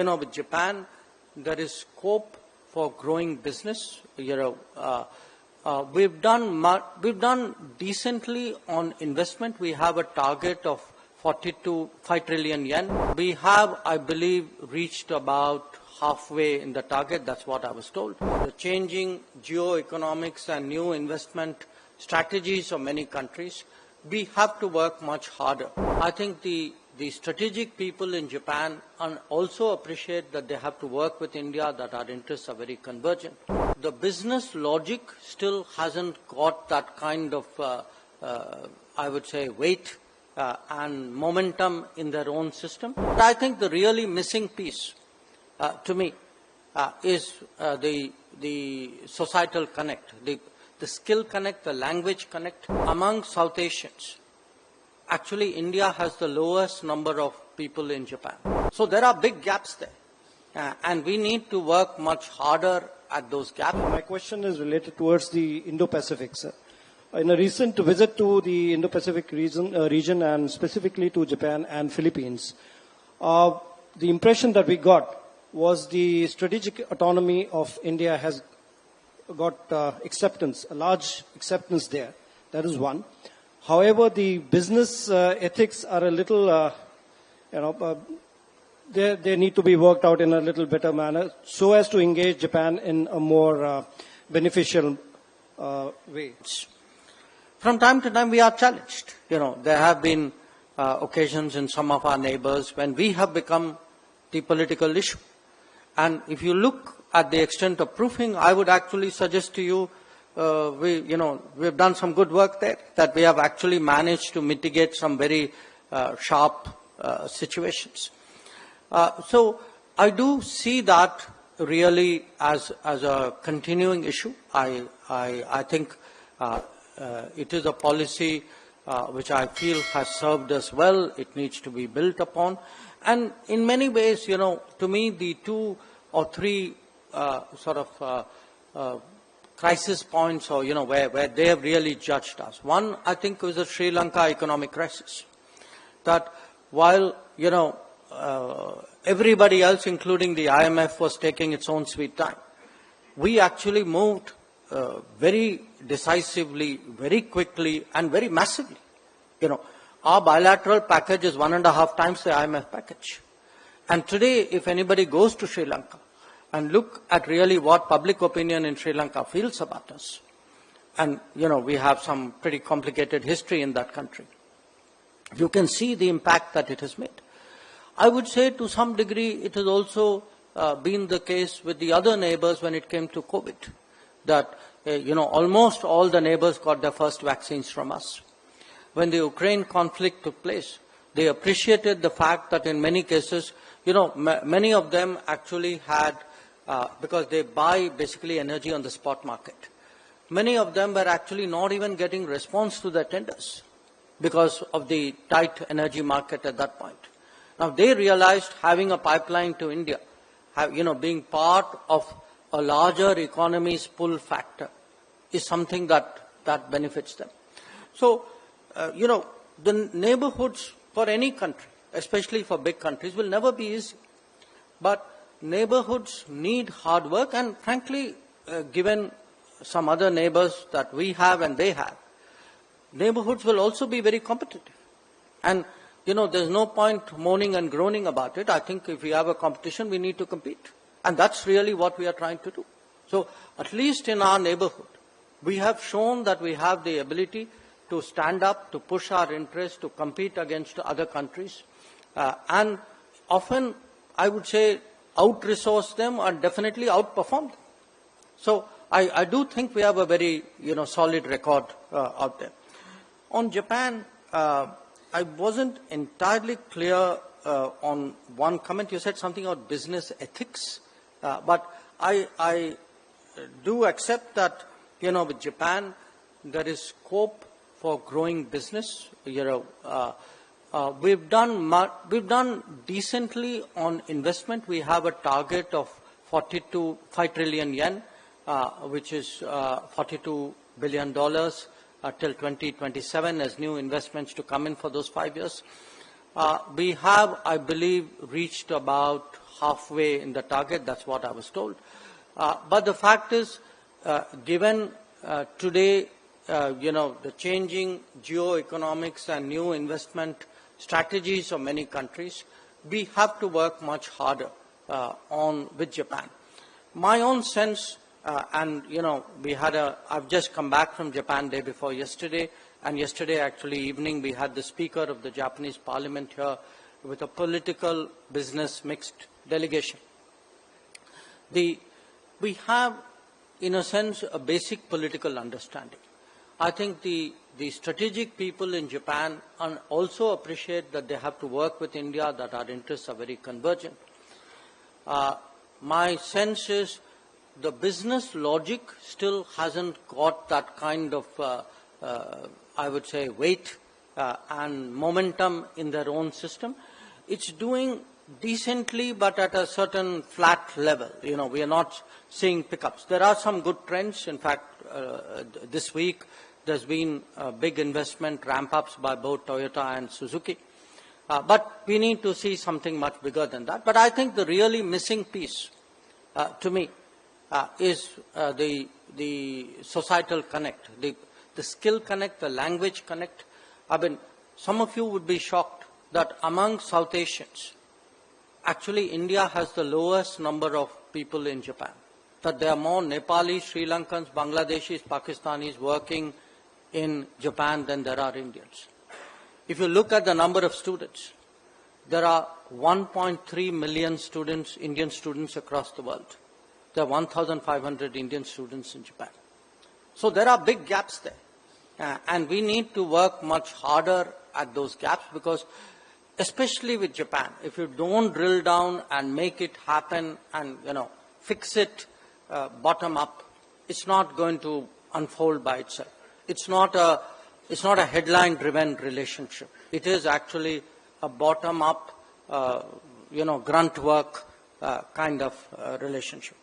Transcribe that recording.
with Japan, there is scope for growing business. We've done decently on investment. We have a target of 40 to 5 trillion yen. We have, I believe, reached about halfway in the target. That's what I was told. The changing geo-economics and new investment strategies of many countries, we have to work much harder. I think the strategic people in Japan also appreciate that they have to work with India, that our interests are very convergent. The business logic still hasn't got that kind of, I would say, weight and momentum in their own system. But I think the really missing piece to me is the societal connect, the skill connect, the language connect among South Asians. Actually, India has the lowest number of people in Japan. So there are big gaps there. And we need to work much harder at those gaps. My question is related towards the Indo-Pacific, sir. In a recent visit to the Indo-Pacific region and specifically to Japan and Philippines, the impression that we got was the strategic autonomy of India has got acceptance, a large acceptance there. That is one. However, the business ethics are a little, they need to be worked out in a little better manner so as to engage Japan in a more beneficial way. From time to time, we are challenged. There have been occasions in some of our neighbors when we have become the political issue. And if you look at the extent of proofing, I would actually suggest to you, we've done some good work there, that we have actually managed to mitigate some very sharp situations. So I do see that really as a continuing issue. I think it is a policy which I feel has served us well. It needs to be built upon. And in many ways, to me, the 2 or 3 crisis points, or where they have really judged us. One, I think, was the Sri Lanka economic crisis. That while everybody else, including the IMF, was taking its own sweet time, we actually moved very decisively, very quickly, and very massively. Our bilateral package is 1.5 times the IMF package. And today, if anybody goes to Sri Lanka and look at really what public opinion in Sri Lanka feels about us, and, we have some pretty complicated history in that country, you can see the impact that it has made. I would say to some degree it has also been the case with the other neighbors when it came to COVID, that, almost all the neighbors got their first vaccines from us. When the Ukraine conflict took place, they appreciated the fact that in many cases, many of them actually had, because they buy basically energy on the spot market, many of them were actually not even getting response to their tenders because of the tight energy market at that point. Now they realized having a pipeline to India, being part of a larger economy's pull factor is something that benefits them. So, the neighborhoods for any country, especially for big countries, will never be easy. But neighborhoods need hard work, and frankly, given some other neighbors that we have and they have, neighborhoods will also be very competitive. And, there's no point moaning and groaning about it. I think if we have a competition, we need to compete. And that's really what we are trying to do. So, at least in our neighborhood, we have shown that we have the ability to stand up, to push our interests, to compete against other countries, and often, I would say, out-resource them and definitely outperform them. So I do think we have a very, solid record out there. On Japan, I wasn't entirely clear on one comment. You said something about business ethics, but I do accept that, with Japan, there is scope for growing business. We've done decently on investment. We have a target of 40 to 5 trillion yen, which is $42 billion till 2027 as new investments to come in for those 5 years. We have, I believe, reached about halfway in the target. That's what I was told. But the fact is, given today, the changing geo-economics and new investment strategies of many countries, we have to work much harder with Japan. My own sense, I've just come back from Japan day before yesterday, and yesterday actually evening we had the Speaker of the Japanese Parliament here with a political business mixed delegation. We have, in a sense, a basic political understanding. I think the strategic people in Japan also appreciate that they have to work with India, that our interests are very convergent. My sense is the business logic still hasn't got that kind of, I would say, weight and momentum in their own system. It's doing decently, but at a certain flat level. We are not seeing pickups. There are some good trends. In fact, this week there's been big investment ramp-ups by both Toyota and Suzuki. But we need to see something much bigger than that. But I think the really missing piece, to me, is the societal connect, the skill connect, the language connect. Some of you would be shocked that among South Asians, actually India has the lowest number of people in Japan. That there are more Nepalis, Sri Lankans, Bangladeshis, Pakistanis working in Japan than there are Indians. If you look at the number of students, there are 1.3 million students, Indian students across the world. There are 1,500 Indian students in Japan. So there are big gaps there. And we need to work much harder at those gaps because, especially with Japan, if you don't drill down and make it happen and, fix it bottom up, it's not going to unfold by itself. It's not a headline-driven relationship. It is actually a bottom-up, grunt work kind of relationship.